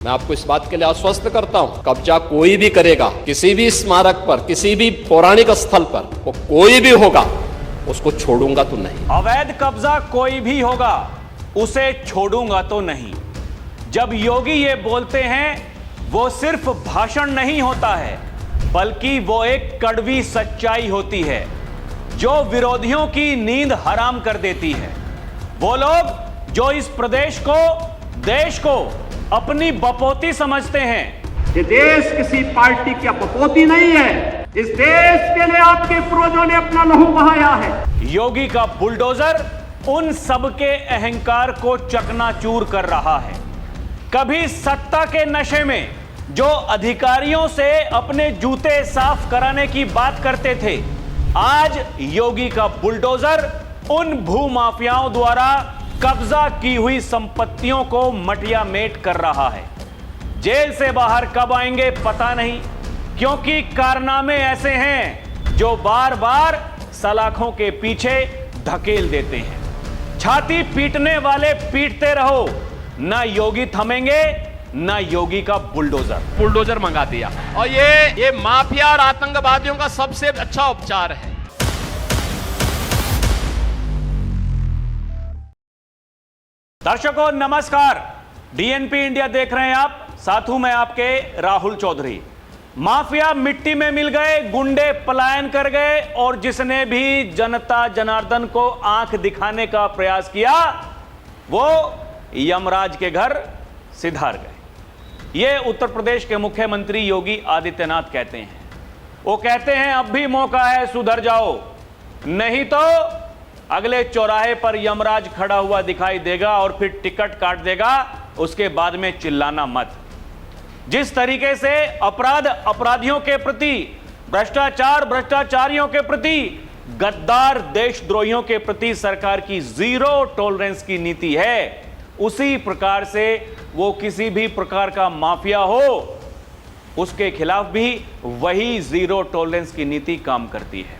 मैं आपको इस बात के लिए आश्वस्त करता हूं, कब्जा कोई भी करेगा किसी भी स्मारक पर, किसी भी पौराणिक स्थल पर, वो कोई भी होगा, उसको छोड़ूंगा तो नहीं। अवैध कब्जा कोई भी होगा, उसे छोड़ूंगा तो नहीं। जब योगी ये बोलते हैं वो सिर्फ भाषण नहीं होता है, बल्कि वो एक कड़वी सच्चाई होती है जो विरोधियों की नींद हराम कर देती है। वो लोग जो इस प्रदेश को, देश को अपनी बपोती समझते हैं। ये देश किसी पार्टी की बपोती नहीं है, इस देश के लिए आपके पूर्वजों ने अपना लहू बहाया है। योगी का बुलडोजर उन सबके अहंकार को चकनाचूर कर रहा है। कभी सत्ता के नशे में जो अधिकारियों से अपने जूते साफ कराने की बात करते थे, आज योगी का बुलडोजर उन भूमाफियाओं द्वारा कब्जा की हुई संपत्तियों को मटिया मेट कर रहा है। जेल से बाहर कब आएंगे पता नहीं, क्योंकि कारनामे ऐसे हैं जो बार बार सलाखों के पीछे धकेल देते हैं। छाती पीटने वाले पीटते रहो, ना योगी थमेंगे, ना योगी का बुलडोजर मंगा दिया। और ये माफिया और आतंकवादियों का सबसे अच्छा उपचार है। दर्शकों नमस्कार, डीएनपी इंडिया देख रहे हैं आप, साथ हूं मैं आपके राहुल चौधरी। माफिया मिट्टी में मिल गए, गुंडे पलायन कर गए, और जिसने भी जनता जनार्दन को आंख दिखाने का प्रयास किया वो यमराज के घर सिधार गए। ये उत्तर प्रदेश के मुख्यमंत्री योगी आदित्यनाथ कहते हैं। वो कहते हैं अब भी मौका है, सुधर जाओ, नहीं तो अगले चौराहे पर यमराज खड़ा हुआ दिखाई देगा और फिर टिकट काट देगा, उसके बाद में चिल्लाना मत। जिस तरीके से अपराध अपराधियों के प्रति, भ्रष्टाचार भ्रष्टाचारियों के प्रति, गद्दार देशद्रोहियों के प्रति सरकार की जीरो टॉलरेंस की नीति है, उसी प्रकार से वो किसी भी प्रकार का माफिया हो उसके खिलाफ भी वही जीरो टॉलरेंस की नीति काम करती है।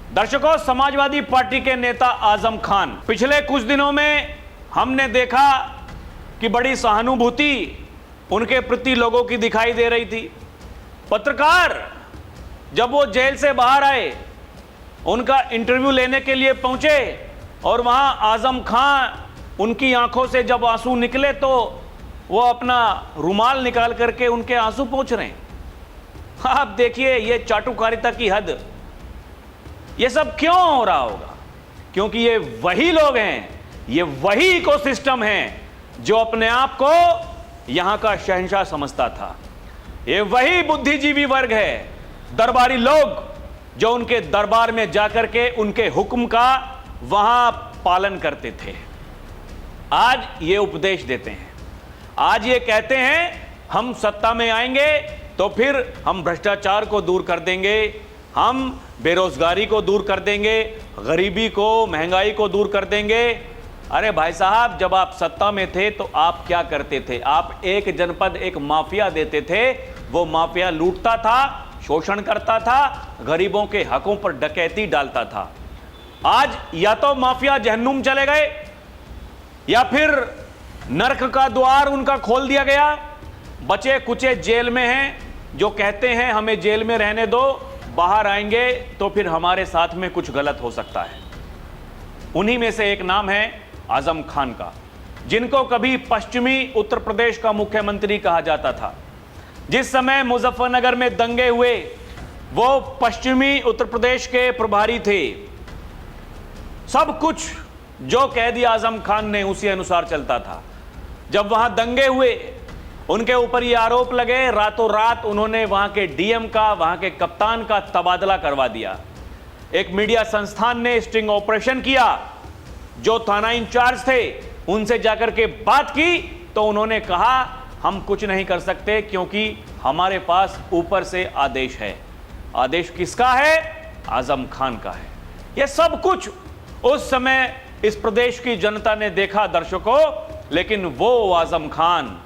दर्शकों, समाजवादी पार्टी के नेता आजम खान, पिछले कुछ दिनों में हमने देखा कि बड़ी सहानुभूति उनके प्रति लोगों की दिखाई दे रही थी। पत्रकार जब वो जेल से बाहर आए, उनका इंटरव्यू लेने के लिए पहुंचे, और वहां आजम खान, उनकी आंखों से जब आंसू निकले तो वो अपना रुमाल निकाल करके उनके आंसू पोंछ रहे हैं। आप देखिए ये चाटुकारिता की हद। ये सब क्यों हो रहा होगा? क्योंकि ये वही लोग हैं, ये वही इकोसिस्टम है जो अपने आप को यहां का शहंशाह समझता था। ये वही बुद्धिजीवी वर्ग है, दरबारी लोग, जो उनके दरबार में जाकर के उनके हुक्म का वहां पालन करते थे। आज ये उपदेश देते हैं, आज ये कहते हैं हम सत्ता में आएंगे तो फिर हम भ्रष्टाचार को दूर कर देंगे, हम बेरोजगारी को दूर कर देंगे, गरीबी को, महंगाई को दूर कर देंगे। अरे भाई साहब, जब आप सत्ता में थे तो आप क्या करते थे? आप एक जनपद एक माफिया देते थे, वो माफिया लूटता था, शोषण करता था, गरीबों के हकों पर डकैती डालता था। आज या तो माफिया जहन्नुम चले गए या फिर नरक का द्वार उनका खोल दिया गया। बचे कुचे जेल में हैं जो कहते हैं हमें जेल में रहने दो, बाहर आएंगे तो फिर हमारे साथ में कुछ गलत हो सकता है। उन्हीं में से एक नाम है आजम खान का, जिनको कभी पश्चिमी उत्तर प्रदेश का मुख्यमंत्री कहा जाता था। जिस समय मुजफ्फरनगर में दंगे हुए, वो पश्चिमी उत्तर प्रदेश के प्रभारी थे। सब कुछ जो कह दिया आजम खान ने उसी अनुसार चलता था। जब वहां दंगे हुए, उनके ऊपर ये आरोप लगे, रातों रात उन्होंने वहां के डीएम का, वहां के कप्तान का तबादला करवा दिया। एक मीडिया संस्थान ने स्टिंग ऑपरेशन किया, जो थाना इंचार्ज थे उनसे जाकर के बात की तो उन्होंने कहा हम कुछ नहीं कर सकते क्योंकि हमारे पास ऊपर से आदेश है। आदेश किसका है? आजम खान का है। यह सब कुछ उस समय इस प्रदेश की जनता ने देखा दर्शकों, लेकिन वो आजम खान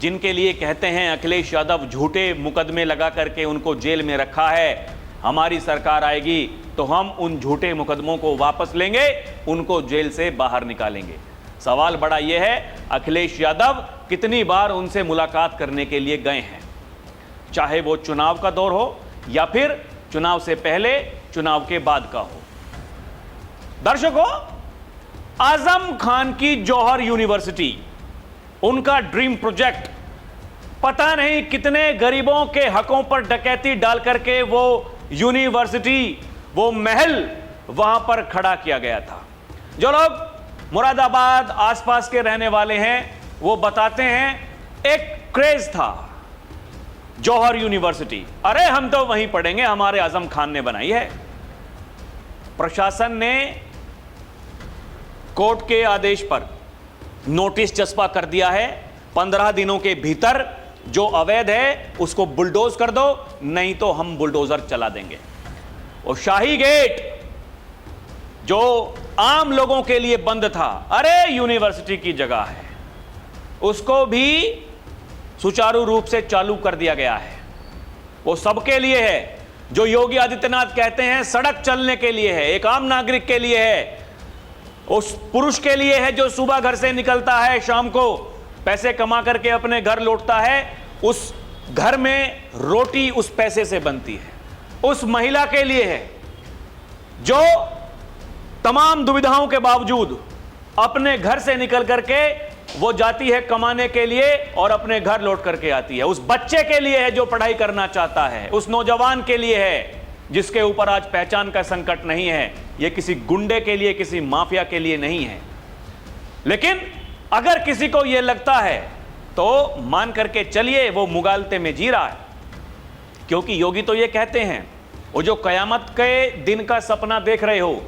जिनके लिए कहते हैं अखिलेश यादव झूठे मुकदमे लगा करके उनको जेल में रखा है, हमारी सरकार आएगी तो हम उन झूठे मुकदमों को वापस लेंगे, उनको जेल से बाहर निकालेंगे। सवाल बड़ा यह है, अखिलेश यादव कितनी बार उनसे मुलाकात करने के लिए गए हैं, चाहे वो चुनाव का दौर हो या फिर चुनाव से पहले, चुनाव के बाद का हो। दर्शकों, आजम खान की जौहर यूनिवर्सिटी, उनका ड्रीम प्रोजेक्ट, पता नहीं कितने गरीबों के हकों पर डकैती डाल करके वो यूनिवर्सिटी, वो महल वहां पर खड़ा किया गया था। जो लोग मुरादाबाद आसपास के रहने वाले हैं वो बताते हैं एक क्रेज था जौहर यूनिवर्सिटी, अरे हम तो वहीं पढ़ेंगे, हमारे आजम खान ने बनाई है। प्रशासन ने कोर्ट के आदेश पर नोटिस चस्पा कर दिया है, 15 दिनों के भीतर जो अवैध है उसको बुलडोज कर दो, नहीं तो हम बुलडोजर चला देंगे। और शाही गेट जो आम लोगों के लिए बंद था, अरे यूनिवर्सिटी की जगह है, उसको भी सुचारू रूप से चालू कर दिया गया है। वो सबके लिए है। जो योगी आदित्यनाथ कहते हैं सड़क चलने के लिए है, एक आम नागरिक के लिए है, उस पुरुष के लिए है जो सुबह घर से निकलता है, शाम को पैसे कमा करके अपने घर लौटता है, उस घर में रोटी उस पैसे से बनती है। उस महिला के लिए है जो तमाम दुविधाओं के बावजूद अपने घर से निकल करके वो जाती है कमाने के लिए और अपने घर लौट करके आती है। उस बच्चे के लिए है जो पढ़ाई करना चाहता है, उस नौजवान के लिए है जिसके ऊपर आज पहचान का संकट नहीं है। यह किसी गुंडे के लिए, किसी माफिया के लिए नहीं है। लेकिन अगर किसी को यह लगता है तो मान करके चलिए वो मुगालते में जी रहा है, क्योंकि योगी तो ये कहते हैं वो जो कयामत के दिन का सपना देख रहे हो,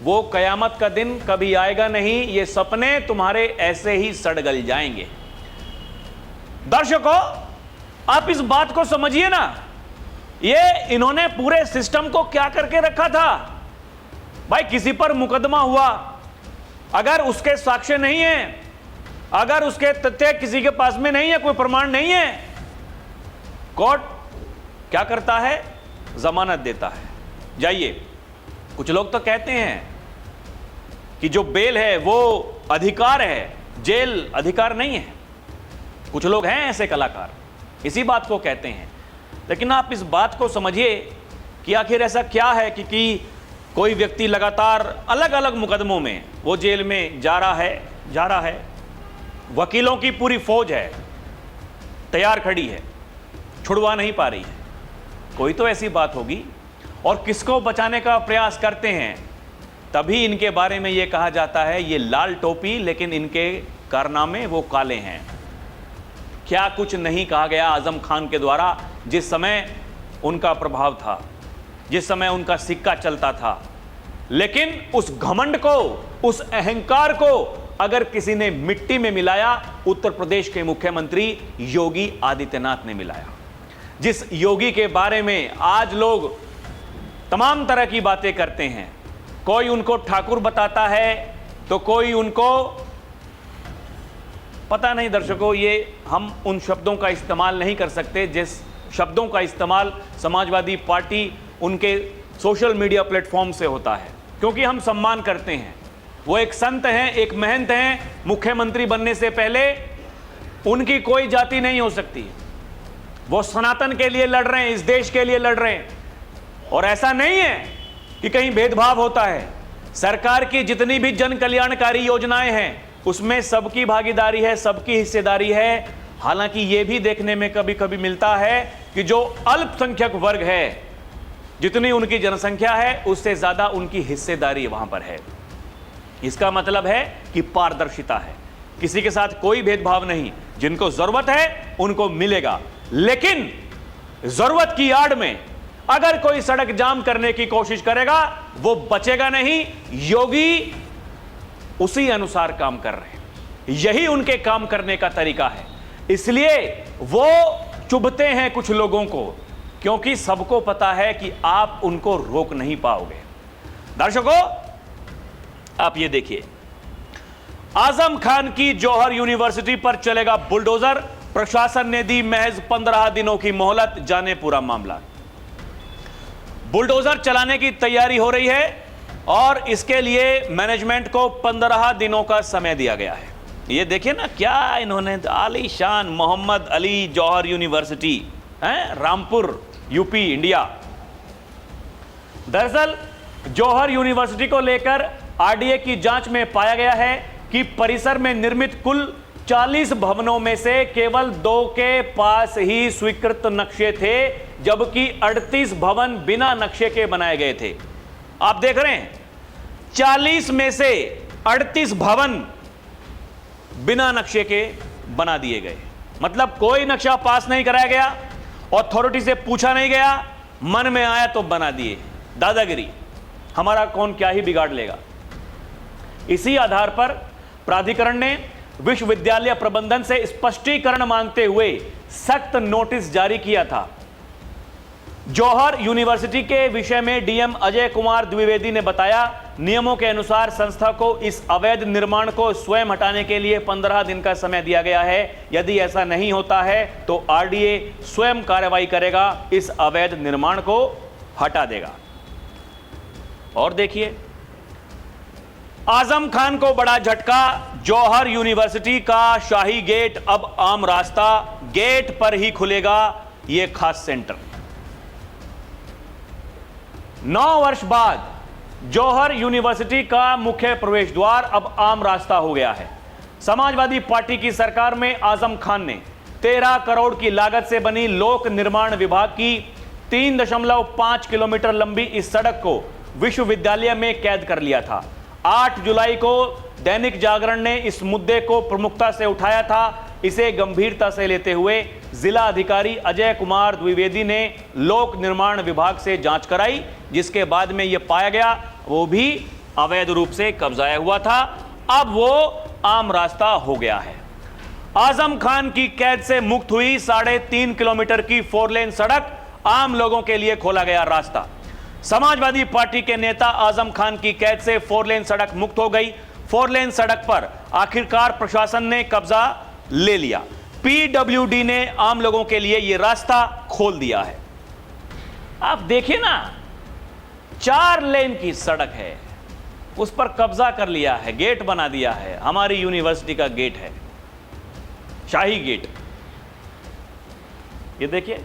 वो कयामत का दिन कभी आएगा नहीं, ये सपने तुम्हारे ऐसे ही सड़ गल जाएंगे। दर्शकों, आप इस बात को समझिए ना, ये इन्होंने पूरे सिस्टम को क्या करके रखा था। भाई किसी पर मुकदमा हुआ, अगर उसके साक्ष्य नहीं है, अगर उसके तथ्य किसी के पास में नहीं है, कोई प्रमाण नहीं है, कोर्ट क्या करता है? जमानत देता है, जाइए। कुछ लोग तो कहते हैं कि जो बेल है वो अधिकार है, जेल अधिकार नहीं है। कुछ लोग हैं ऐसे कलाकार, इसी बात को कहते हैं। लेकिन आप इस बात को समझिए कि आखिर ऐसा क्या है कि कोई व्यक्ति लगातार अलग अलग मुकदमों में वो जेल में जा रहा है, वकीलों की पूरी फौज है, तैयार खड़ी है, छुड़वा नहीं पा रही है। कोई तो ऐसी बात होगी, और किसको बचाने का प्रयास करते हैं, तभी इनके बारे में यह कहा जाता है ये लाल टोपी, लेकिन इनके कारनामे वो काले हैं। क्या कुछ नहीं कहा गया आजम खान के द्वारा जिस समय उनका प्रभाव था, जिस समय उनका सिक्का चलता था। लेकिन उस घमंड को, उस अहंकार को अगर किसी ने मिट्टी में मिलाया, उत्तर प्रदेश के मुख्यमंत्री योगी आदित्यनाथ ने मिलाया। जिस योगी के बारे में आज लोग तमाम तरह की बातें करते हैं, कोई उनको ठाकुर बताता है तो कोई उनको, पता नहीं दर्शकों, ये हम उन शब्दों का इस्तेमाल नहीं कर सकते जिस शब्दों का इस्तेमाल समाजवादी पार्टी उनके सोशल मीडिया प्लेटफॉर्म से होता है, क्योंकि हम सम्मान करते हैं। वो एक संत हैं, एक महंत हैं, मुख्यमंत्री बनने से पहले उनकी कोई जाति नहीं हो सकती। वो सनातन के लिए लड़ रहे हैं, इस देश के लिए लड़ रहे हैं, और ऐसा नहीं है कि कहीं भेदभाव होता है। सरकार की जितनी भी जन कल्याणकारी योजनाएं हैं उसमें सबकी भागीदारी है, सबकी हिस्सेदारी है। हालांकि यह भी देखने में कभी कभी मिलता है कि जो अल्पसंख्यक वर्ग है, जितनी उनकी जनसंख्या है उससे ज्यादा उनकी हिस्सेदारी वहां पर है। इसका मतलब है कि पारदर्शिता है, किसी के साथ कोई भेदभाव नहीं, जिनको जरूरत है उनको मिलेगा। लेकिन जरूरत की आड़ में अगर कोई सड़क जाम करने की कोशिश करेगा वो बचेगा नहीं। योगी उसी अनुसार काम कर रहे हैं, यही उनके काम करने का तरीका है। इसलिए वो चुभते हैं कुछ लोगों को, क्योंकि सबको पता है कि आप उनको रोक नहीं पाओगे। दर्शकों, आप ये देखिए, आजम खान की जौहर यूनिवर्सिटी पर चलेगा बुलडोजर। प्रशासन ने दी महज 15 दिनों की मोहलत, जाने पूरा मामला। बुलडोजर चलाने की तैयारी हो रही है और इसके लिए मैनेजमेंट को 15 दिनों का समय दिया गया है। ये देखिए ना क्या इन्होंने, आलीशान मोहम्मद अली जौहर यूनिवर्सिटी है, रामपुर यूपी इंडिया। दरअसल जौहर यूनिवर्सिटी को लेकर आरडीए की जांच में पाया गया है कि परिसर में निर्मित कुल 40 भवनों में से केवल 2 के पास ही स्वीकृत नक्शे थे, जबकि 38 भवन बिना नक्शे के बनाए गए थे। आप देख रहे हैं 40 में से 38 भवन बिना नक्शे के बना दिए गए। मतलब कोई नक्शा पास नहीं कराया गया, अथॉरिटी से पूछा नहीं गया, मन में आया तो बना दिए। दादागिरी, हमारा कौन क्या ही बिगाड़ लेगा। इसी आधार पर प्राधिकरण ने विश्वविद्यालय प्रबंधन से स्पष्टीकरण मांगते हुए सख्त नोटिस जारी किया था। जौहर यूनिवर्सिटी के विषय में डीएम अजय कुमार द्विवेदी ने बताया, नियमों के अनुसार संस्था को इस अवैध निर्माण को स्वयं हटाने के लिए 15 दिन का समय दिया गया है। यदि ऐसा नहीं होता है तो आरडीए स्वयं कार्रवाई करेगा, इस अवैध निर्माण को हटा देगा। और देखिए, आजम खान को बड़ा झटका, जौहर यूनिवर्सिटी का शाही गेट अब आम रास्ता, गेट पर ही खुलेगा यह खास सेंटर। 9 वर्ष बाद जौहर यूनिवर्सिटी का मुख्य प्रवेश द्वार अब आम रास्ता हो गया है। समाजवादी पार्टी की सरकार में आजम खान ने 13 करोड़ की लागत से बनी लोक निर्माण विभाग की 3.5 किलोमीटर लंबी इस सड़क को विश्वविद्यालय में कैद कर लिया था। 8 जुलाई को दैनिक जागरण ने इस मुद्दे को प्रमुखता से उठाया था। इसे गंभीरता से लेते हुए जिला अधिकारी अजय कुमार द्विवेदी ने लोक निर्माण विभाग से जांच कराई, जिसके बाद में यह पाया गया वो भी अवैध रूप से कब्जाया हुआ था। अब वो आम रास्ता हो गया है। आजम खान की कैद से मुक्त हुई 3.5 किलोमीटर की 4 लेन सड़क, आम लोगों के लिए खोला गया रास्ता। समाजवादी पार्टी के नेता आजम खान की कैद से 4 लेन सड़क मुक्त हो गई। 4 लेन सड़क पर आखिरकार प्रशासन ने कब्जा ले लिया। पीडब्ल्यूडी ने आम लोगों के लिए यह रास्ता खोल दिया है। आप देखिए ना, 4 लेन की सड़क है, उस पर कब्जा कर लिया है, गेट बना दिया है। हमारी यूनिवर्सिटी का गेट है, शाही गेट। ये देखिए,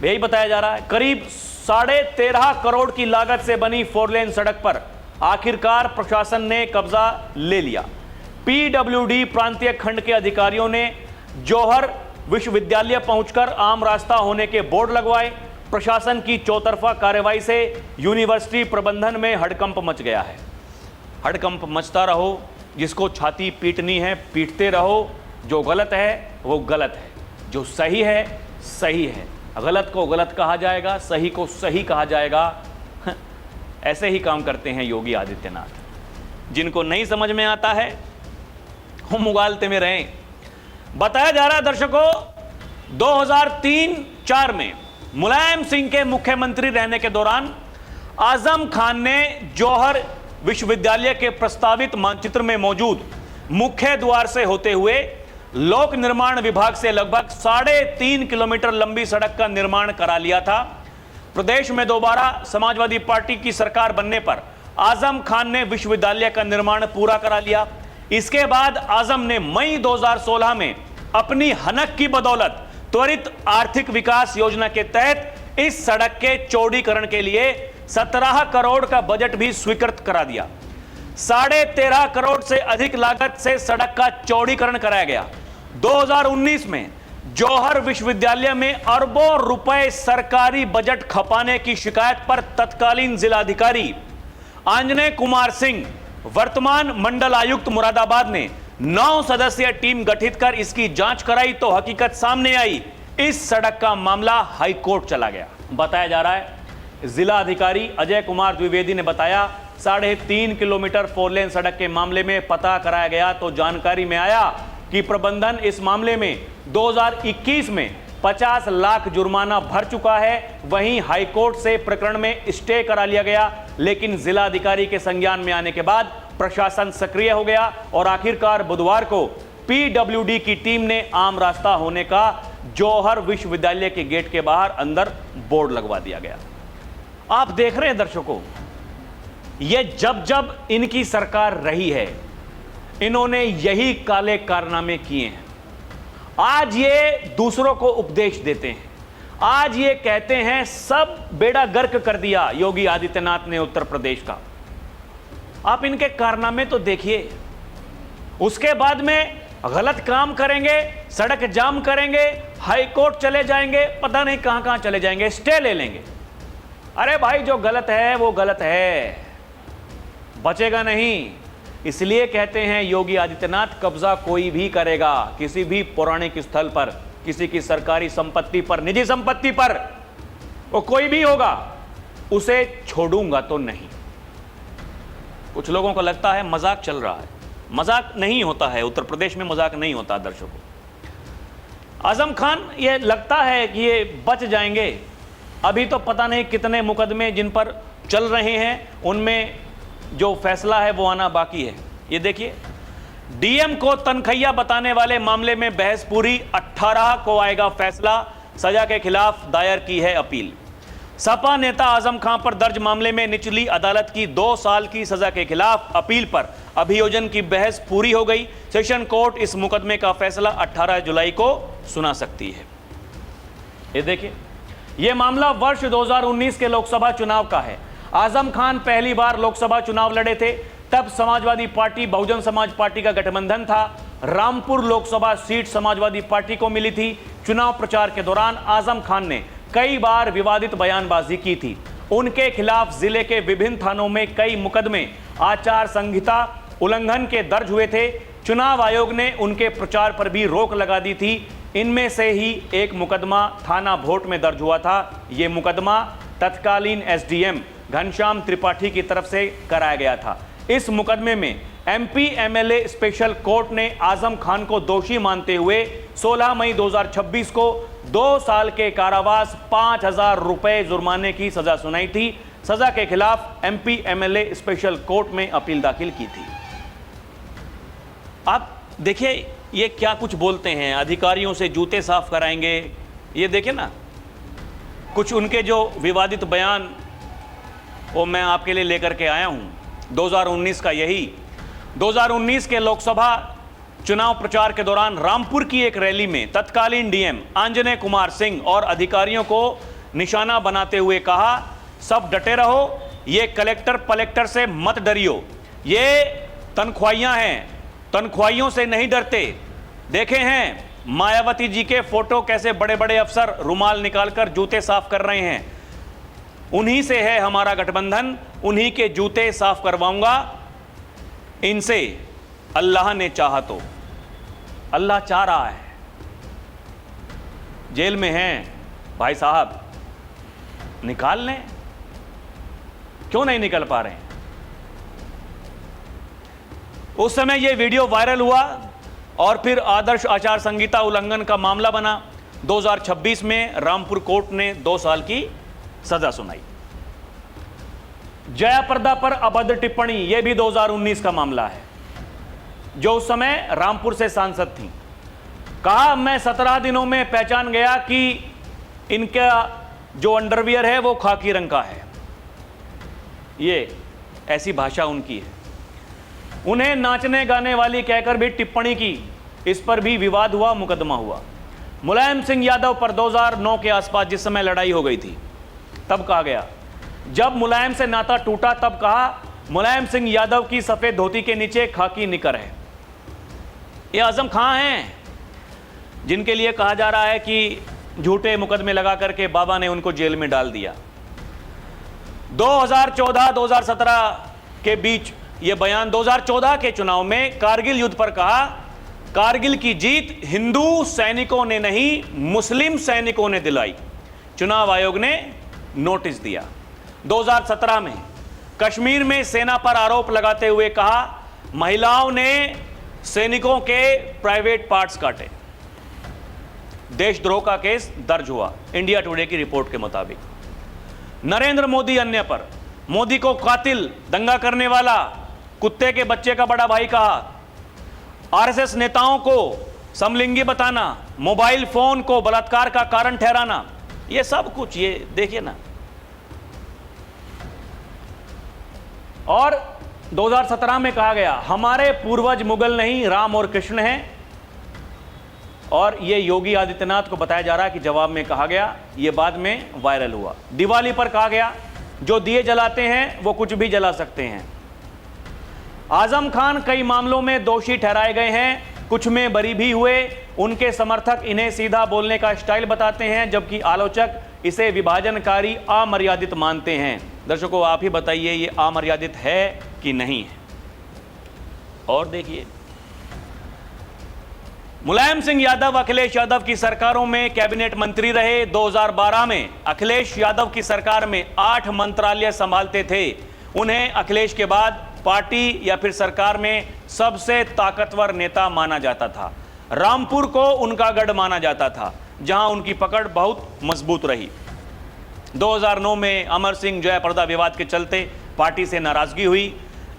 यही बताया जा रहा है, करीब 13.5 करोड़ की लागत से बनी 4 लेन सड़क पर आखिरकार प्रशासन ने कब्जा ले लिया। पीडब्ल्यूडी प्रांतीय खंड के अधिकारियों ने जौहर विश्वविद्यालय पहुंचकर आम रास्ता होने के बोर्ड लगवाए। प्रशासन की चौतरफा कार्रवाई से यूनिवर्सिटी प्रबंधन में हड़कंप मच गया है। हड़कंप मचता रहो, जिसको छाती पीटनी है पीटते रहो। जो गलत है वो गलत है, जो सही है सही है। गलत को गलत कहा जाएगा, सही को सही कहा जाएगा। ऐसे ही काम करते हैं योगी आदित्यनाथ। जिनको नहीं समझ में आता है वो मुगालते में रहें। बताया जा रहा है दर्शकों, 2003-04 में मुलायम सिंह के मुख्यमंत्री रहने के दौरान आजम खान ने जौहर विश्वविद्यालय के प्रस्तावित मानचित्र में मौजूद मुख्य द्वार से होते हुए लोक निर्माण विभाग से लगभग 3.5 किलोमीटर लंबी सड़क का निर्माण करा लिया था। प्रदेश में दोबारा समाजवादी पार्टी की सरकार बनने पर आजम खान ने विश्वविद्यालय का निर्माण पूरा करा लिया। इसके बाद आजम ने मई 2016 में अपनी हनक की बदौलत त्वरित आर्थिक विकास योजना के तहत इस सड़क के चौड़ीकरण के लिए 17 करोड़ का बजट भी स्वीकृत करा दिया। 13.5 करोड़ से अधिक लागत से सड़क का चौड़ीकरण कराया गया। 2019 में जौहर विश्वविद्यालय में अरबों रुपए सरकारी बजट खपाने की शिकायत पर तत्कालीन जिलाधिकारी आंजनेय कुमार सिंह, वर्तमान मंडल आयुक्त मुरादाबाद ने 9 सदस्यीय टीम गठित कर इसकी जांच कराई तो हकीकत सामने आई। इस सड़क का मामला हाईकोर्ट चला गया। बताया जा रहा है, जिला अधिकारी अजय कुमार द्विवेदी ने बताया, 3.5 किलोमीटर 4 लेन सड़क के मामले में पता कराया गया तो जानकारी में आया कि प्रबंधन इस मामले में 2021 में 50 लाख जुर्माना भर चुका है। वहीं हाईकोर्ट से प्रकरण में स्टे करा लिया गया, लेकिन जिलाधिकारी के संज्ञान में आने के बाद प्रशासन सक्रिय हो गया और आखिरकार बुधवार को पीडब्ल्यूडी की टीम ने आम रास्ता होने का जौहर विश्वविद्यालय के गेट के बाहर अंदर बोर्ड लगवा दिया गया। आप देख रहे हैं दर्शकों, यह जब जब इनकी सरकार रही है, इन्होंने यही काले कारनामे किए हैं। आज ये दूसरों को उपदेश देते हैं, आज ये कहते हैं सब बेड़ा गर्क कर दिया योगी आदित्यनाथ ने उत्तर प्रदेश का। आप इनके कारनामे तो देखिए, उसके बाद में गलत काम करेंगे, सड़क जाम करेंगे, हाई कोर्ट चले जाएंगे, पता नहीं कहां कहां चले जाएंगे, स्टे ले लेंगे। अरे भाई जो गलत है वो गलत है, बचेगा नहीं। इसलिए कहते हैं योगी आदित्यनाथ कब्जा कोई भी करेगा किसी भी पौराणिक स्थल पर, किसी की सरकारी संपत्ति पर, निजी संपत्ति पर, वो कोई भी होगा, उसे छोड़ूंगा तो नहीं। कुछ लोगों को लगता है मजाक चल रहा है, मजाक नहीं होता है, उत्तर प्रदेश में मजाक नहीं होता। दर्शकों, आजम खान ये लगता है कि ये बच जाएंगे, अभी तो पता नहीं कितने मुकदमे जिन पर चल रहे हैं, उनमें जो फैसला है वो आना बाकी है। ये देखिए, डीएम को तनखैया बताने वाले मामले में बहस पूरी, 18 को आएगा फैसला, सजा के खिलाफ दायर की है अपील। सपा नेता आजम खान पर दर्ज मामले में निचली अदालत की 2 साल की सजा के खिलाफ अपील पर अभियोजन की बहस पूरी हो गई। सेशन कोर्ट इस मुकदमे का फैसला 18 जुलाई को सुना सकती है। ये देखिए, यह मामला वर्ष 2019 के लोकसभा चुनाव का है। आजम खान पहली बार लोकसभा चुनाव लड़े थे, तब समाजवादी पार्टी बहुजन समाज पार्टी का गठबंधन था। रामपुर लोकसभा सीट समाजवादी पार्टी को मिली थी। चुनाव प्रचार के दौरान आजम खान ने कई बार विवादित बयानबाजी की थी। उनके खिलाफ जिले के विभिन्न थानों में कई मुकदमे आचार संहिता उल्लंघन के दर्ज हुए थे। चुनाव आयोग ने उनके प्रचार पर भी रोक लगा दी थी। इनमें से ही एक मुकदमा थाना भोट में दर्ज हुआ था। यह मुकदमा तत्कालीन एसडीएम घनश्याम त्रिपाठी की तरफ से कराया गया था। इस मुकदमे में एमपी एमएलए स्पेशल कोर्ट ने आजम खान को दोषी मानते हुए 16 मई 2026 को 2 साल के कारावास 5,000 रुपए जुर्माने की सजा सुनाई थी। सजा के खिलाफ एमपी एमएलए स्पेशल कोर्ट में अपील दाखिल की थी। आप देखिए ये क्या कुछ बोलते हैं, अधिकारियों से जूते साफ कराएंगे। ये देखिए ना, कुछ उनके जो विवादित बयान वो मैं आपके लिए लेकर के आया हूं। 2019 का यही 2019 के लोकसभा चुनाव प्रचार के दौरान रामपुर की एक रैली में तत्कालीन डीएम आंजनेय कुमार सिंह और अधिकारियों को निशाना बनाते हुए कहा, सब डटे रहो, ये कलेक्टर पलेक्टर से मत डरियो, ये तनख्वाहियां हैं, तनख्वाहियों से नहीं डरते। देखे हैं मायावती जी के फोटो, कैसे बड़े बड़े अफसर रुमाल निकालकर जूते साफ कर रहे हैं। उन्हीं से है हमारा गठबंधन, उन्हीं के जूते साफ करवाऊंगा इनसे, अल्लाह ने चाहा तो। अल्लाह चाह रहा है, जेल में हैं भाई साहब, निकाल लें, क्यों नहीं निकल पा रहे हैं। उस समय यह वीडियो वायरल हुआ और फिर आदर्श आचार संहिता उल्लंघन का मामला बना। 2026 में रामपुर कोर्ट ने 2 साल की सजा सुनाई। जया प्रदा पर अभद्र टिप्पणी, यह भी 2019 का मामला है, जो उस समय रामपुर से सांसद थी। कहा, मैं 17 दिनों में पहचान गया कि इनका जो अंडरवियर है वो खाकी रंग का है। ये ऐसी भाषा उनकी है। उन्हें नाचने गाने वाली कहकर भी टिप्पणी की, इस पर भी विवाद हुआ, मुकदमा हुआ। मुलायम सिंह यादव पर 2009 के आसपास जिस समय लड़ाई हो गई थी, तब कहा गया, जब मुलायम से नाता टूटा तब कहा, मुलायम सिंह यादव की सफेद धोती के नीचे खाकी निकर है। ये आजम खान हैं जिनके लिए कहा जा रहा है कि झूठे मुकदमे लगा करके बाबा ने उनको जेल में डाल दिया। 2014-2017 के बीच यह बयान, 2014 के चुनाव में कारगिल युद्ध पर कहा, कारगिल की जीत हिंदू सैनिकों ने नहीं, मुस्लिम सैनिकों ने दिलाई। चुनाव आयोग ने नोटिस दिया। 2017 में कश्मीर में सेना पर आरोप लगाते हुए कहा, महिलाओं ने सैनिकों के प्राइवेट पार्ट्स काटे। देशद्रोह का केस दर्ज हुआ इंडिया टुडे की रिपोर्ट के मुताबिक। नरेंद्र मोदी अन्य पर, मोदी को कातिल, दंगा करने वाला, कुत्ते के बच्चे का बड़ा भाई कहा। आरएसएस नेताओं को समलिंगी बताना, मोबाइल फोन को बलात्कार का कारण ठहराना, ये सब कुछ ये देखिए ना। और 2017 में कहा गया हमारे पूर्वज मुगल नहीं राम और कृष्ण हैं, और ये योगी आदित्यनाथ को बताया जा रहा है कि जवाब में कहा गया, ये बाद में वायरल हुआ। दिवाली पर कहा गया जो दिए जलाते हैं वो कुछ भी जला सकते हैं। आजम खान कई मामलों में दोषी ठहराए गए हैं, कुछ में बरी भी हुए। उनके समर्थक इन्हें सीधा बोलने का स्टाइल बताते हैं, जबकि आलोचक इसे विभाजनकारी अमर्यादित मानते हैं। दर्शकों, आप ही बताइए ये अमर्यादित है कि नहीं है। और देखिए, मुलायम सिंह यादव अखिलेश यादव की सरकारों में कैबिनेट मंत्री रहे। 2012 में अखिलेश यादव की सरकार में 8 मंत्रालय संभालते थे। उन्हें अखिलेश के बाद पार्टी या फिर सरकार में सबसे ताकतवर नेता माना जाता था। रामपुर को उनका गढ़ माना जाता था, जहां उनकी पकड़ बहुत मजबूत रही। 2009 में अमर सिंह जयप्रदा विवाद के चलते पार्टी से नाराजगी हुई,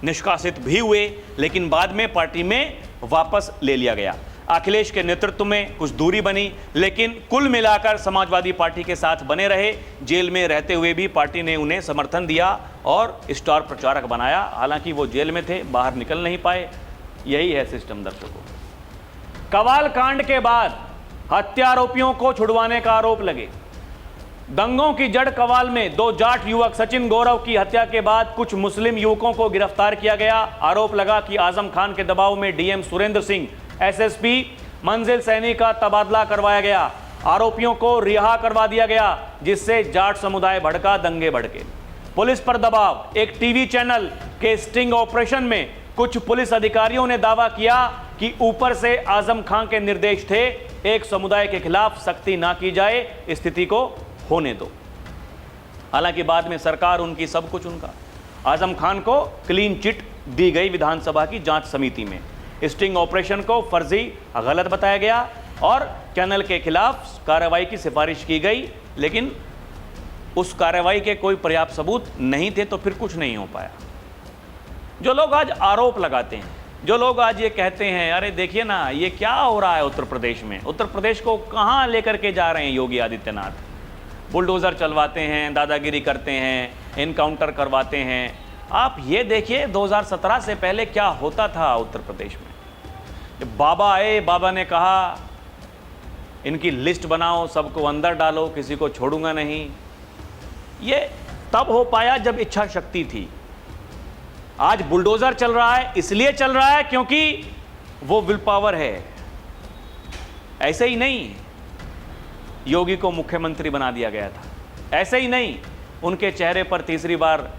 निष्कासित भी हुए, लेकिन बाद में पार्टी में वापस ले लिया गया। अखिलेश के नेतृत्व में कुछ दूरी बनी, लेकिन कुल मिलाकर समाजवादी पार्टी के साथ बने रहे। जेल में रहते हुए भी पार्टी ने उन्हें समर्थन दिया और स्टार प्रचारक बनाया। हालांकि वो जेल में थे, बाहर निकल नहीं पाए। यही है सिस्टम। दर्शकों, कवाल कांड के बाद हत्या आरोपियों को छुड़वाने का आरोप लगे। दंगों की जड़ कवाल में 2 जाट युवक सचिन गौरव की हत्या के बाद कुछ मुस्लिम युवकों को गिरफ्तार किया गया। आरोप लगा कि आजम खान के दबाव में डीएम सुरेंद्र सिंह, एसएसपी मंजिल सैनी का तबादला करवाया गया। आरोपियों को रिहा करवा दिया गया, जिससे जाट समुदाय भड़का, दंगे भड़के। पुलिस पर दबाव। एक टीवी चैनल के स्टिंग ऑपरेशन में कुछ पुलिस अधिकारियों ने दावा किया कि ऊपर से आजम खान के निर्देश थे, एक समुदाय के खिलाफ सख्ती ना की जाए, स्थिति को होने दो। हालांकि बाद में सरकार उनकी, सब कुछ उनका। आजम खान को क्लीन चिट दी गई विधानसभा की जांच समिति में। स्टिंग ऑपरेशन को फर्जी, गलत बताया गया और चैनल के खिलाफ कार्रवाई की सिफारिश की गई, लेकिन उस कार्रवाई के कोई पर्याप्त सबूत नहीं थे, तो फिर कुछ नहीं हो पाया। जो लोग आज आरोप लगाते हैं, जो लोग आज ये कहते हैं, अरे देखिए ना ये क्या हो रहा है उत्तर प्रदेश में, उत्तर प्रदेश को कहाँ लेकर के जा रहे हैं योगी आदित्यनाथ। बुलडोज़र चलवाते हैं, दादागिरी करते हैं, इनकाउंटर करवाते हैं। आप ये देखिए 2017 से पहले क्या होता था उत्तर प्रदेश में। जब बाबा आए, बाबा ने कहा इनकी लिस्ट बनाओ, सबको अंदर डालो, किसी को छोड़ूंगा नहीं। ये तब हो पाया जब इच्छा शक्ति थी। आज बुलडोज़र चल रहा है, इसलिए चल रहा है क्योंकि वो विल पावर है। ऐसे ही नहीं योगी को मुख्यमंत्री बना दिया गया था, ऐसे ही नहीं उनके चेहरे पर तीसरी बार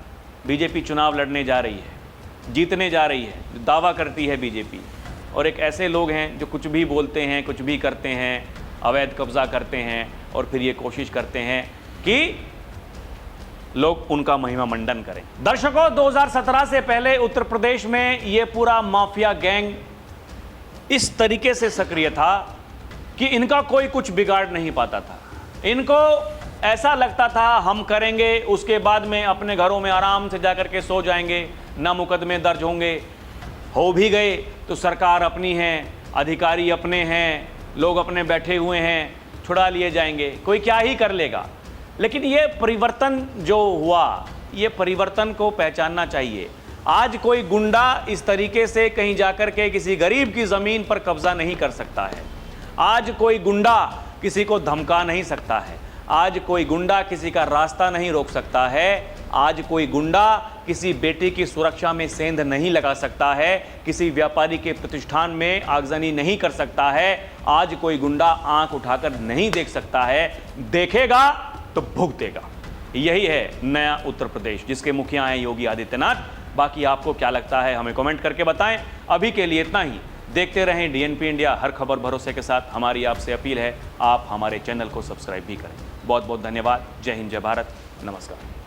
बीजेपी चुनाव लड़ने जा रही है, जीतने जा रही है, दावा करती है बीजेपी। और एक ऐसे लोग हैं जो कुछ भी बोलते हैं, कुछ भी करते हैं, अवैध कब्जा करते हैं और फिर ये कोशिश करते हैं कि लोग उनका महिमा मंडन करें। दर्शकों, 2017 से पहले उत्तर प्रदेश में ये पूरा माफिया गैंग इस तरीके से सक्रिय था कि इनका कोई कुछ बिगाड़ नहीं पाता था। इनको ऐसा लगता था हम करेंगे, उसके बाद में अपने घरों में आराम से जाकर के सो जाएंगे, ना मुकदमे दर्ज होंगे। हो भी गए तो सरकार अपनी है, अधिकारी अपने हैं, लोग अपने बैठे हुए हैं, छुड़ा लिए जाएंगे, कोई क्या ही कर लेगा। लेकिन ये परिवर्तन जो हुआ, ये परिवर्तन को पहचानना चाहिए। आज कोई गुंडा इस तरीके से कहीं जाकर के किसी गरीब की ज़मीन पर कब्जा नहीं कर सकता है। आज कोई गुंडा किसी को धमका नहीं सकता है। आज कोई गुंडा किसी का रास्ता नहीं रोक सकता है। आज कोई गुंडा किसी बेटी की सुरक्षा में सेंध नहीं लगा सकता है, किसी व्यापारी के प्रतिष्ठान में आगजनी नहीं कर सकता है। आज कोई गुंडा आंख उठाकर नहीं देख सकता है, देखेगा तो भुगतेगा। यही है नया उत्तर प्रदेश, जिसके मुखिया हैं योगी आदित्यनाथ। बाकी आपको क्या लगता है हमें कमेंट करके बताएं। अभी के लिए इतना ही। देखते रहें डीएनपी इंडिया, हर खबर भरोसे के साथ। हमारी आपसे अपील है, आप हमारे चैनल को सब्सक्राइब भी करें। बहुत बहुत धन्यवाद। जय हिंद, जय भारत, नमस्कार।